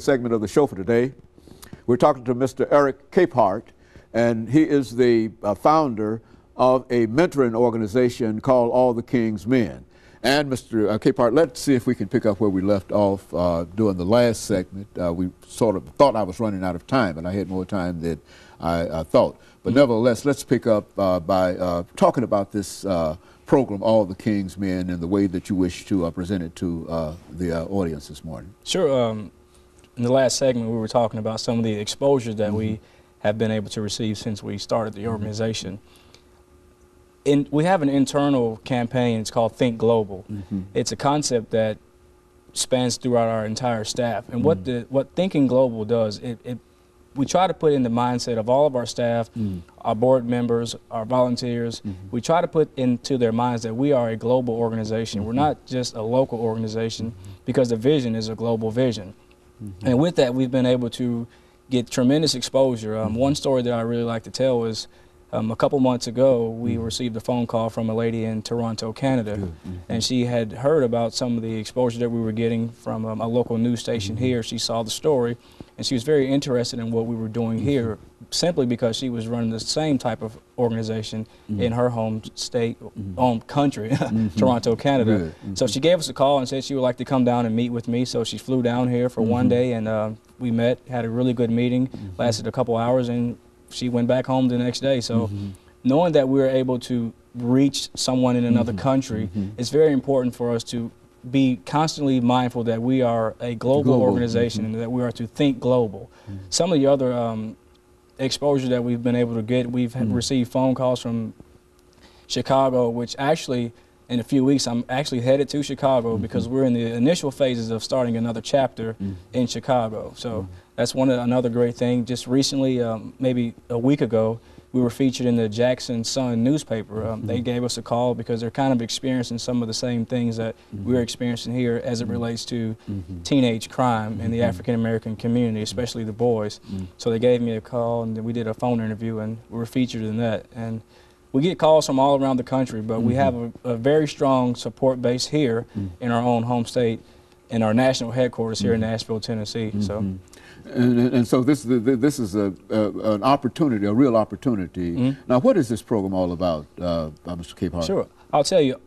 Segment of the show for today. We're talking to Mr. ECapehart, and he is the founder of a mentoring organization called All the King's Men. And Mr. ECapehart, let's see if we can pick up where we left off during the last segment. We sort of thought I was running out of time, and I had more time than I thought. But nevertheless, let's pick up by talking about this program, All the King's Men, and the way that you wish to present it to the audience this morning. Sure. In the last segment, we were talking about some of the exposure that we have been able to receive since we started the organization. We have an internal campaign. It's called Think Global. It's a concept that spans throughout our entire staff. And what Thinking Global does, we try to put in the mindset of all of our staff, our board members, our volunteers. We try to put into their minds that we are a global organization. We're not just a local organization, because the vision is a global vision. And with that, we've been able to get tremendous exposure. One story that I really like to tell is a couple months ago, we received a phone call from a lady in Toronto, Canada, and she had heard about some of the exposure that we were getting from a local news station here. She saw the story, and she was very interested in what we were doing here, simply because she was running the same type of organization in her home state, home country, Toronto, Canada. So she gave us a call and said she would like to come down and meet with me. So she flew down here for one day, and we met, had a really good meeting, lasted a couple hours, and she went back home the next day. So knowing that we were able to reach someone in another country, it's very important for us to be constantly mindful that we are a global organization and that we are to think global. Some of the other exposure that we've been able to get, we've received phone calls from Chicago, which actually in a few weeks I'm actually headed to Chicago because we're in the initial phases of starting another chapter in Chicago. So that's another great thing. Just recently, maybe a week ago, we were featured in the Jackson Sun newspaper. They gave us a call because they're kind of experiencing some of the same things that we're experiencing here as it relates to teenage crime in the African American community, especially the boys. So they gave me a call, and then we did a phone interview, and we were featured in that. And we get calls from all around the country, but we have a very strong support base here in our own home state, in our national headquarters here in Nashville, Tennessee. And so this is an opportunity, a real opportunity. Now, what is this program all about, Mr. ECapehart? Sure. I'll tell you,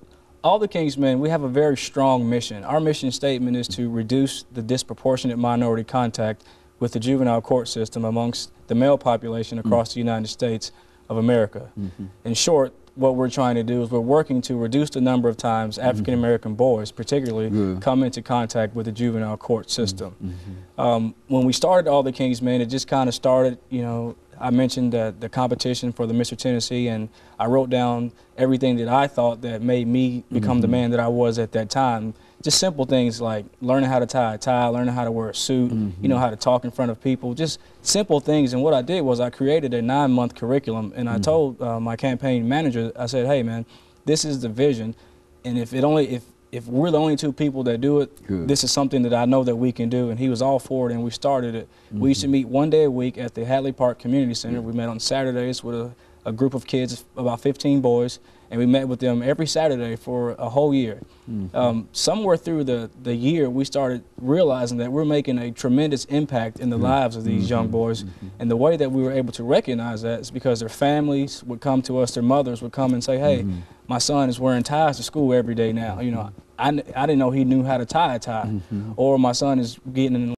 All the King's Men, we have a very strong mission. Our mission statement is to reduce the disproportionate minority contact with the juvenile court system amongst the male population across the United States of America. In short, what we're trying to do is we're working to reduce the number of times African American boys particularly come into contact with the juvenile court system. When we started All the King's Men, it just kind of started, you know, I mentioned the competition for the Mr. Tennessee, and I wrote down everything that I thought that made me become the man that I was at that time. Just simple things like learning how to tie a tie, learning how to wear a suit, you know, how to talk in front of people, just simple things. And what I did was I created a 9-month curriculum, and I told my campaign manager, I said, hey man, this is the vision, and if we're the only 2 people that do it, this is something that I know that we can do. And he was all for it, and we started it. We used to meet 1 day a week at the Hadley Park Community Center. We met on Saturdays with a group of kids, about 15 boys, and we met with them every Saturday for a whole year. Somewhere through the year, we started realizing that we're making a tremendous impact in the lives of these young boys. And the way that we were able to recognize that is because their families would come to us, their mothers would come and say, hey, my son is wearing ties to school every day now. You know, I didn't know he knew how to tie a tie. Or my son is getting in